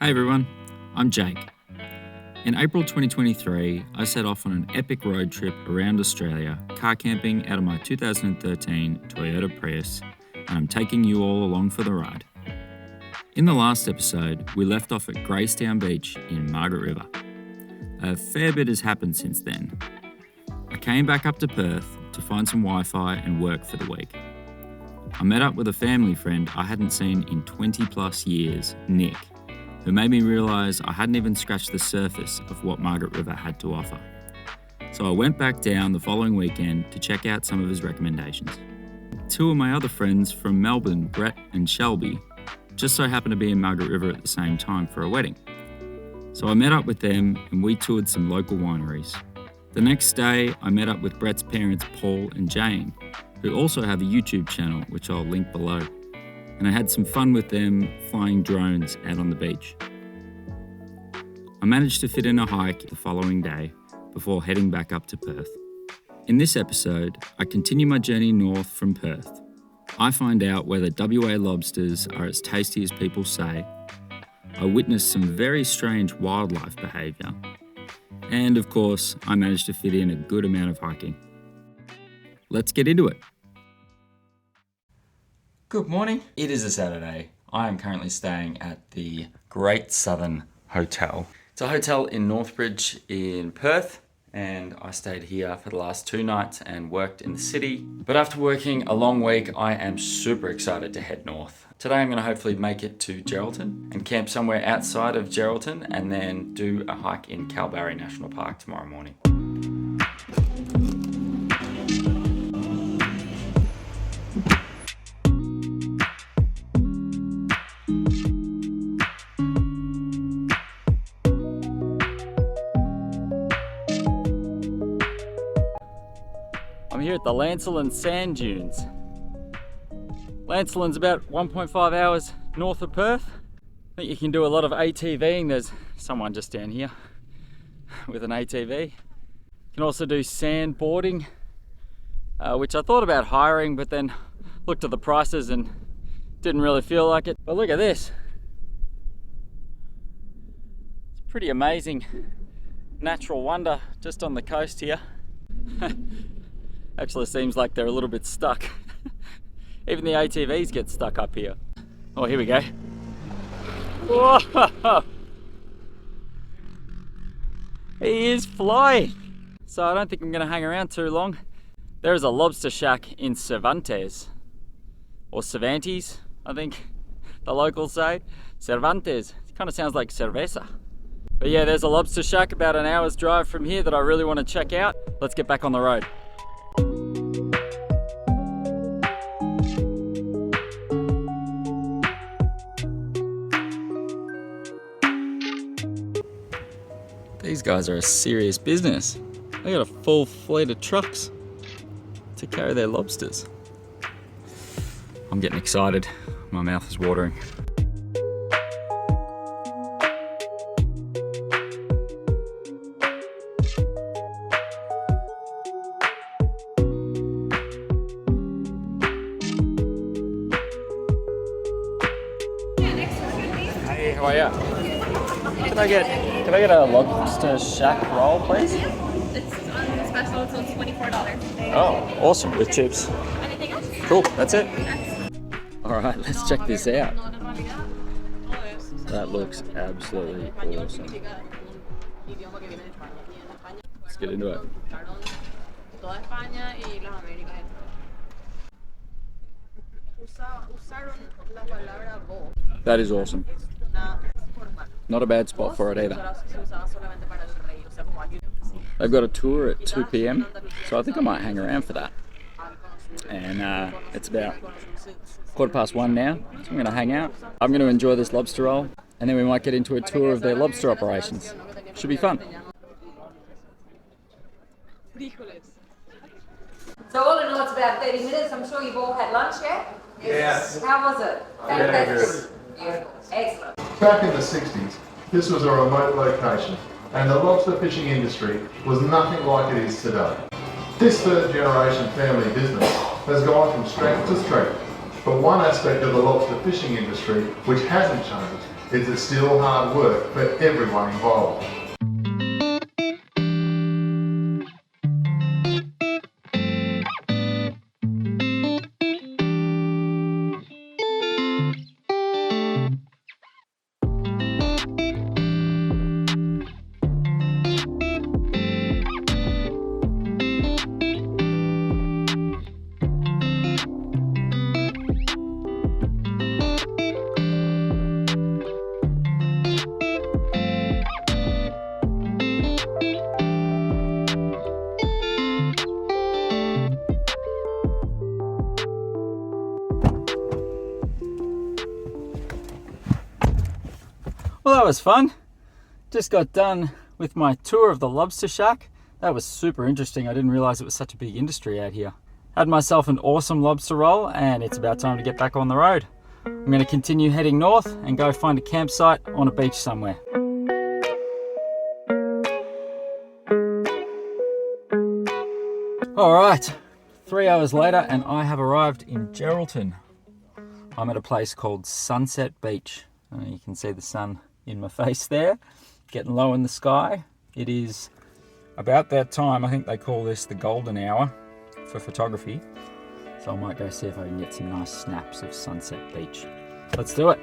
Hey everyone, I'm Jake. In April 2023, I set off on an epic road trip around Australia, car camping out of my 2013 Toyota Prius, and I'm taking you all along for the ride. In the last episode, we left off at Greystown Beach in Margaret River. A fair bit has happened since then. I came back up to Perth to find some Wi-Fi and work for the week. I met up with a family friend I hadn't seen in 20 plus years, Nick, who made me realise I hadn't even scratched the surface of what Margaret River had to offer. So I went back down the following weekend to check out some of his recommendations. Two of my other friends from Melbourne, Brett and Shelby, just so happened to be in Margaret River at the same time for a wedding. So I met up with them and we toured some local wineries. The next day, I met up with Brett's parents, Paul and Jane, who also have a YouTube channel, which I'll link below. And I had some fun with them flying drones out on the beach. I managed to fit in a hike the following day before heading back up to Perth. In this episode, I continue my journey north from Perth. I find out whether WA lobsters are as tasty as people say. I witnessed some very strange wildlife behaviour. And of course, I managed to fit in a good amount of hiking. Let's get into it. Good morning. It is a Saturday. I am currently staying at the Great Southern Hotel. It's a hotel in Northbridge in Perth, and I stayed here for the last 2 nights and worked in the city. But after working a long week, I am super excited to head north. Today I'm going to hopefully make it to Geraldton and camp somewhere outside of Geraldton and then do a hike in Kalbarri National Park tomorrow morning. I'm here at the Lancelin Sand Dunes. Lancelin's about 1.5 hours north of Perth. I think you can do a lot of ATVing. There's someone just down here with an ATV. You can also do sandboarding, which I thought about hiring, but then looked at the prices and didn't really feel like it. But look at this. It's a pretty amazing natural wonder just on the coast here. Actually seems like they're a little bit stuck. Even the ATVs get stuck up here. Oh, here we go. Whoa! He is flying. So I don't think I'm gonna hang around too long. There is a Lobster Shack in Cervantes. Or Cervantes, I think the locals say. Cervantes, it kind of sounds like cerveza. But yeah, there's a Lobster Shack about an hour's drive from here that I really want to check out. Let's get back on the road. These guys are a serious business. They got a full fleet of trucks to carry their lobsters. I'm getting excited. My mouth is watering. Hey, how are you? Can I get a Lobster Shack roll, please? It's on special, it's on $24. Oh, awesome, with chips. Anything else? Cool, that's it. All right, let's check this out. That looks absolutely awesome. Let's get into it. That is awesome. Not a bad spot for it either. They've got a tour at 2 p.m, so I think I might hang around for that. And it's about 1:15 now, so I'm going to hang out. I'm going to enjoy this lobster roll, and then we might get into a tour of their lobster operations. Should be fun. So all in all, it's about 30 minutes. I'm sure you've all had lunch, yeah? Yes. How was it? Fantastic. Beautiful. Excellent. Back in the 60s, this was a remote location, and the lobster fishing industry was nothing like it is today. This third generation family business has gone from strength to strength, but one aspect of the lobster fishing industry which hasn't changed It's still hard work for everyone involved. Well, that was fun. Just got done with my tour of the Lobster Shack. That was super interesting. I didn't realize it was such a big industry out here. Had myself an awesome lobster roll, and it's about time to get back on the road. I'm going to continue heading north and go find a campsite on a beach somewhere. All right, 3 hours later and I have arrived in Geraldton. I'm at a place called Sunset Beach. You can see the sun in my face there, getting low in the sky. It is about that time. I think they call this the golden hour for photography. So I might go see if I can get some nice snaps of Sunset Beach. Let's do it.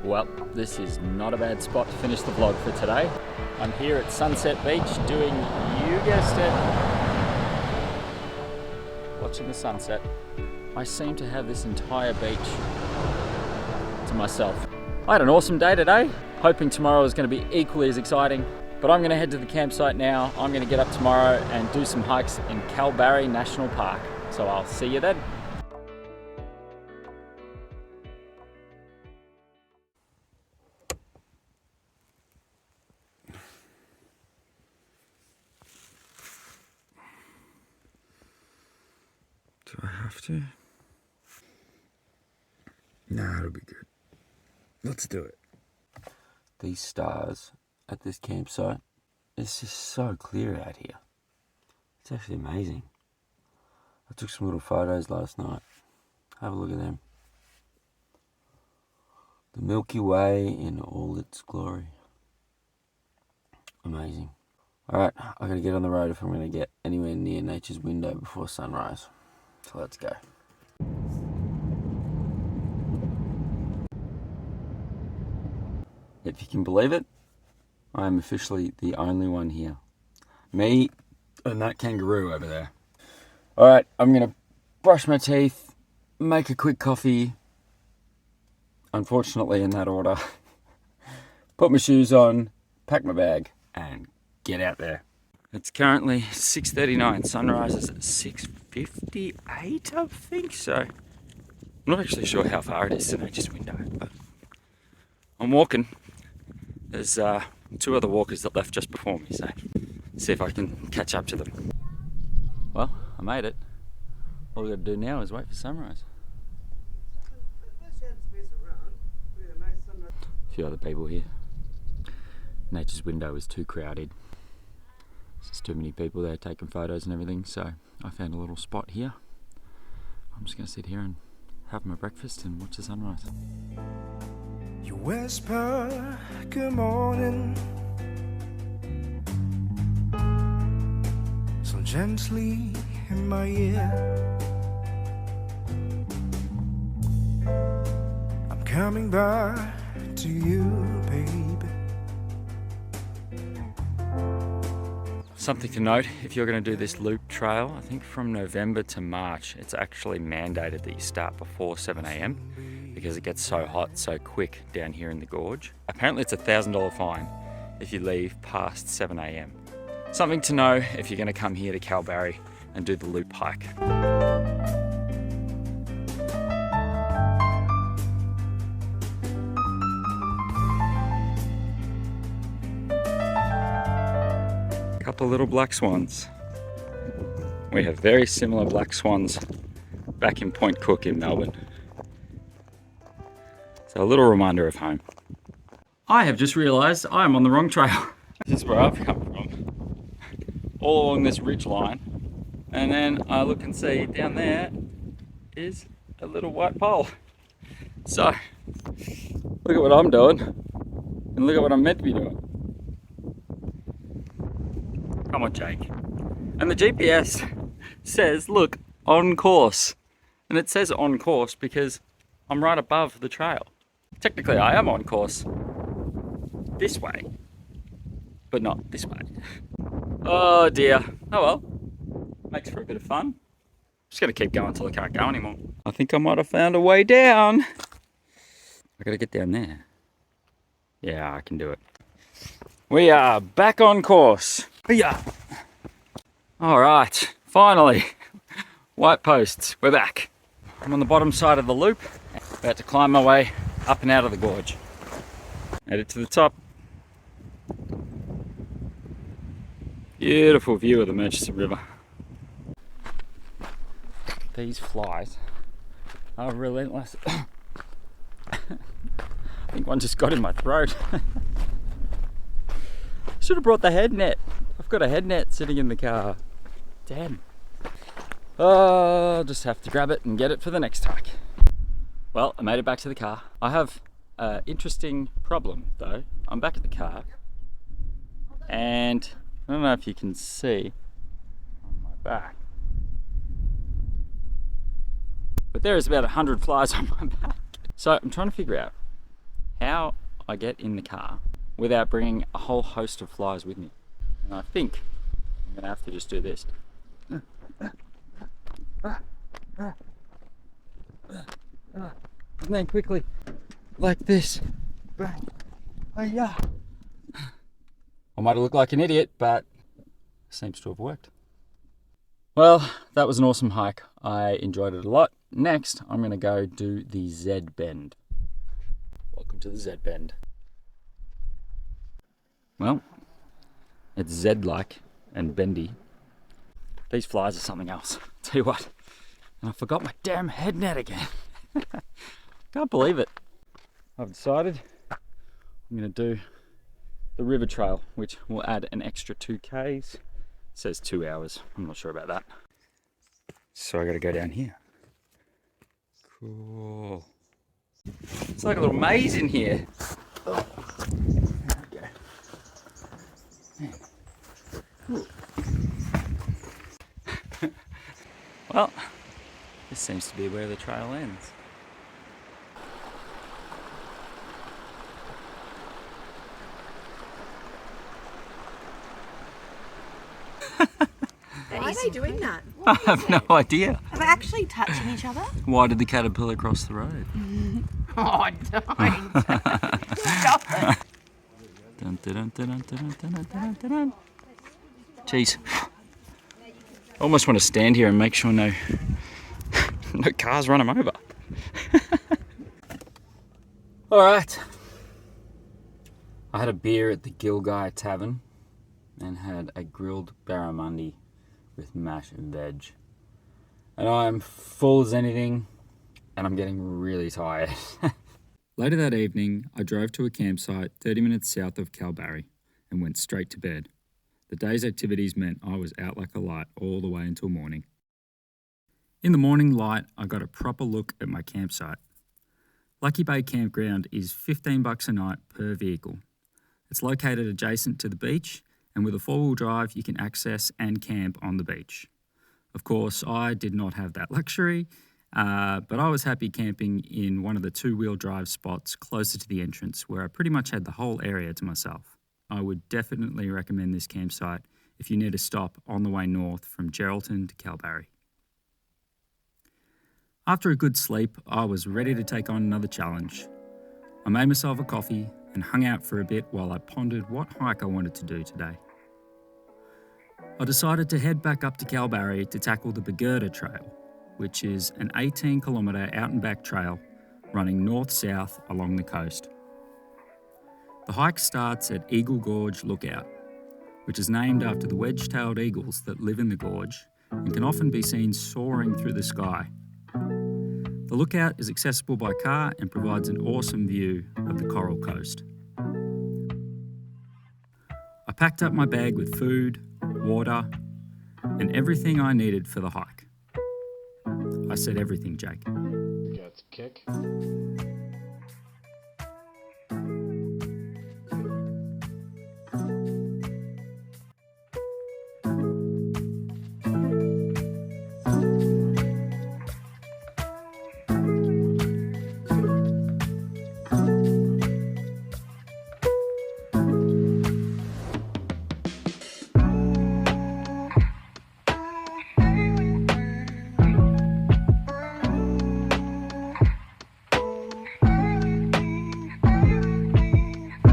Well, this is not a bad spot to finish the vlog for today. I'm here at Sunset Beach doing, you guessed it, watching the sunset. I seem to have this entire beach to myself. I had an awesome day today, hoping tomorrow is going to be equally as exciting, but I'm going to head to the campsite now. I'm going to get up tomorrow and do some hikes in Kalbarri National Park. So I'll see you then. Do I have to? Nah, it'll be good. Let's do it. These stars at this campsite, it's just so clear out here. It's actually amazing. I took some little photos last night. Have a look at them. The Milky Way in all its glory. Amazing. Alright, I gotta get on the road if I'm gonna get anywhere near nature's window before sunrise. So let's go. If you can believe it, I am officially the only one here. Me and that kangaroo over there. Alright, I'm gonna brush my teeth, make a quick coffee, unfortunately in that order, put my shoes on, pack my bag, and get out there. It's currently 6:39, sunrise is at 6:58, I think so. I'm not actually sure how far it is to nature's window, but I'm walking. There's two other walkers that left just before me, so see if I can catch up to them. Well, I made it. All we got to do now is wait for sunrise. A few other people here. Nature's window is too crowded. There's too many people there taking photos and everything, so I found a little spot here. I'm just going to sit here and have my breakfast and watch the sunrise. You whisper good morning so gently in my ear. I'm coming back to you, baby. Something to note, if you're going to do this loop trail, I think from November to March, it's actually mandated that you start before 7 AM because it gets so hot so quick down here in the gorge. Apparently it's a $1,000 fine if you leave past 7 AM. Something to know if you're going to come here to Kalbarri and do the loop hike. Couple of little black swans. We have very similar black swans back in Point Cook in Melbourne. So a little reminder of home. I have just realised I'm on the wrong trail. This is where I've come from. All along this ridge line. And then I look and see down there is a little white pole. So, look at what I'm doing. And look at what I'm meant to be doing. Come on, Jake. And the GPS says, look, on course. And it says on course because I'm right above the trail. Technically, I am on course this way, but not this way. Oh dear. Oh well. Makes for a bit of fun. Just gonna keep going until I can't go anymore. I think I might have found a way down. I gotta get down there. Yeah, I can do it. We are back on course. Yeah. All right, finally. White posts, we're back. I'm on the bottom side of the loop, about to climb my way up and out of the gorge. Headed to the top. Beautiful view of the Murchison River. These flies are relentless. I think one just got in my throat. Should have brought the head net. I've got a head net sitting in the car. Damn. Oh, I'll just have to grab it and get it for the next hike. Well, I made it back to the car. I have an interesting problem though. I'm back at the car and I don't know if you can see on my back, but there is about 100 flies on my back. So I'm trying to figure out how I get in the car without bringing a whole host of flies with me. And I think I'm gonna have to just do this. And then quickly, like this. Bang. Yeah. I might look like an idiot, but seems to have worked. Well, that was an awesome hike. I enjoyed it a lot. Next, I'm going to go do the Z Bend. Welcome to the Z Bend. Well, it's Z-like and bendy. These flies are something else. Tell you what, and I forgot my damn head net again. Can't believe it. I've decided I'm going to do the river trail, which will add an extra 2Ks. It says 2 hours. I'm not sure about that. So I got to go down here. Cool. It's like a little maze in here. Oh. There we go. Well, this seems to be where the trail ends. Why are they doing that? I have no idea. Are they actually touching each other? Why did the caterpillar cross the road? Oh, don't. Stop it. Dun, dun, dun, dun, dun, dun, dun, dun, dun. Jeez. I almost want to stand here and make sure no cars run them over. All right. I had a beer at the Gilgai Tavern and had a grilled barramundi with mash and veg. And I'm full as anything and I'm getting really tired. Later that evening, I drove to a campsite 30 minutes south of Kalbarri and went straight to bed. The day's activities meant I was out like a light all the way until morning. In the morning light, I got a proper look at my campsite. Lucky Bay Campground is $15 a night per vehicle. It's located adjacent to the beach, and with a four-wheel drive, you can access and camp on the beach. Of course, I did not have that luxury, but I was happy camping in one of the two-wheel drive spots closer to the entrance where I pretty much had the whole area to myself. I would definitely recommend this campsite if you need a stop on the way north from Geraldton to Kalbarri. After a good sleep, I was ready to take on another challenge. I made myself a coffee and hung out for a bit while I pondered what hike I wanted to do today. I decided to head back up to Kalbarri to tackle the Bigurda Trail, which is an 18-kilometre out and back trail running north-south along the coast. The hike starts at Eagle Gorge Lookout, which is named after the wedge-tailed eagles that live in the gorge and can often be seen soaring through the sky. The lookout is accessible by car and provides an awesome view of the Coral Coast. I packed up my bag with food, water, and everything I needed for the hike. I said everything, Jake. That's kick.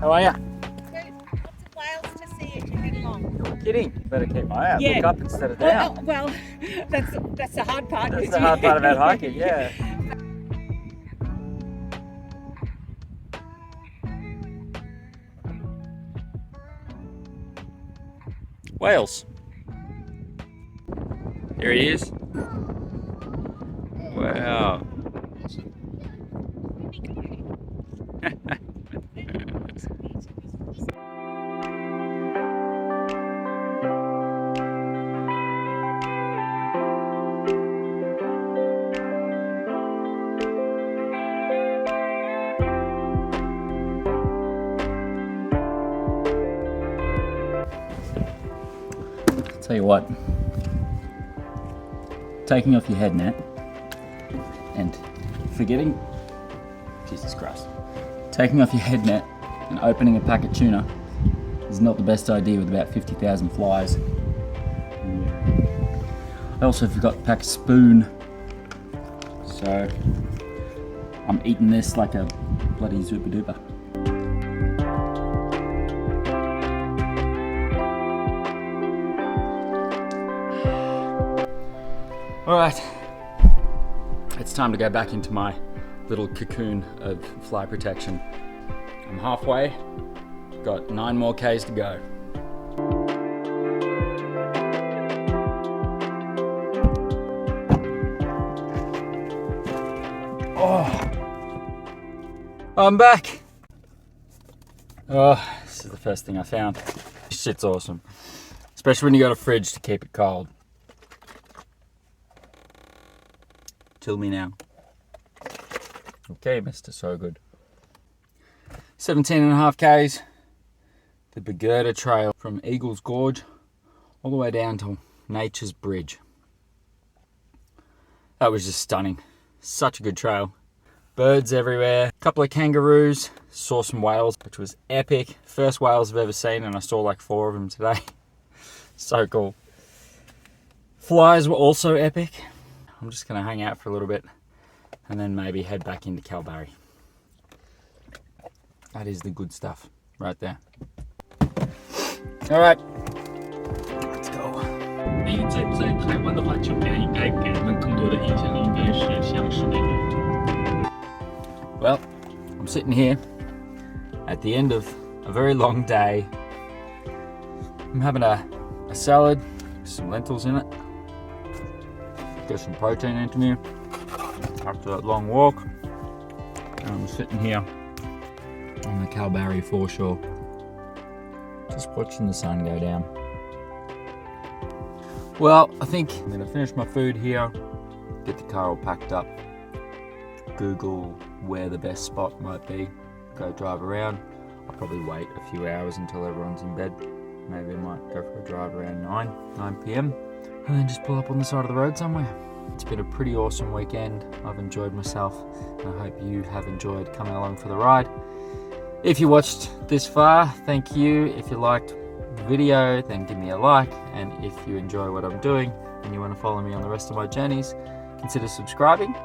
How are ya? Good. Lots of whales to see as you head along. You're kidding. Better keep my eye out. Yeah. Look up instead of down. Well, that's the hard part. That's the hard part about hiking, yeah. Whales. There he is. Wow. Tell you what, taking off your head net and forgetting, Jesus Christ, taking off your head net and opening a pack of tuna is not the best idea with about 50,000 flies. I also forgot to pack a spoon, so I'm eating this like a bloody Zupa Duper. Alright, it's time to go back into my little cocoon of fly protection. I'm halfway, got 9 more Ks to go. Oh, I'm back. Oh, this is the first thing I found. This shit's awesome, especially when you got a fridge to keep it cold. Chill me now. Okay, Mr. So Good. 17.5 Ks. The Bigurda Trail from Eagles Gorge all the way down to Nature's Bridge. That was just stunning. Such a good trail. Birds everywhere. A couple of kangaroos. Saw some whales, which was epic. First whales I've ever seen, and I saw like 4 of them today. So cool. Flies were also epic. I'm just going to hang out for a little bit and then maybe head back into Kalbarri. That is the good stuff right there. Alright, let's go. 因为在台湾的话，酒店应该给人们更多的印象应该是像是那个。 Well, I'm sitting here at the end of a very long day. I'm having a salad with some lentils in it. Get some protein into me after that long walk. And I'm sitting here on the Kalbarri foreshore, just watching the sun go down. Well, I think I'm going to finish my food here, get the car all packed up, Google where the best spot might be, go drive around. I'll probably wait a few hours until everyone's in bed. Maybe I might go for a drive around 9 p.m. and then just pull up on the side of the road somewhere. It's been a pretty awesome weekend. I've enjoyed myself, and I hope you have enjoyed coming along for the ride. If you watched this far, thank you. If you liked the video, then give me a like, and if you enjoy what I'm doing and you want to follow me on the rest of my journeys, consider subscribing.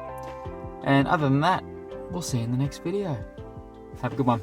And other than that, we'll see you in the next video. Have a good one.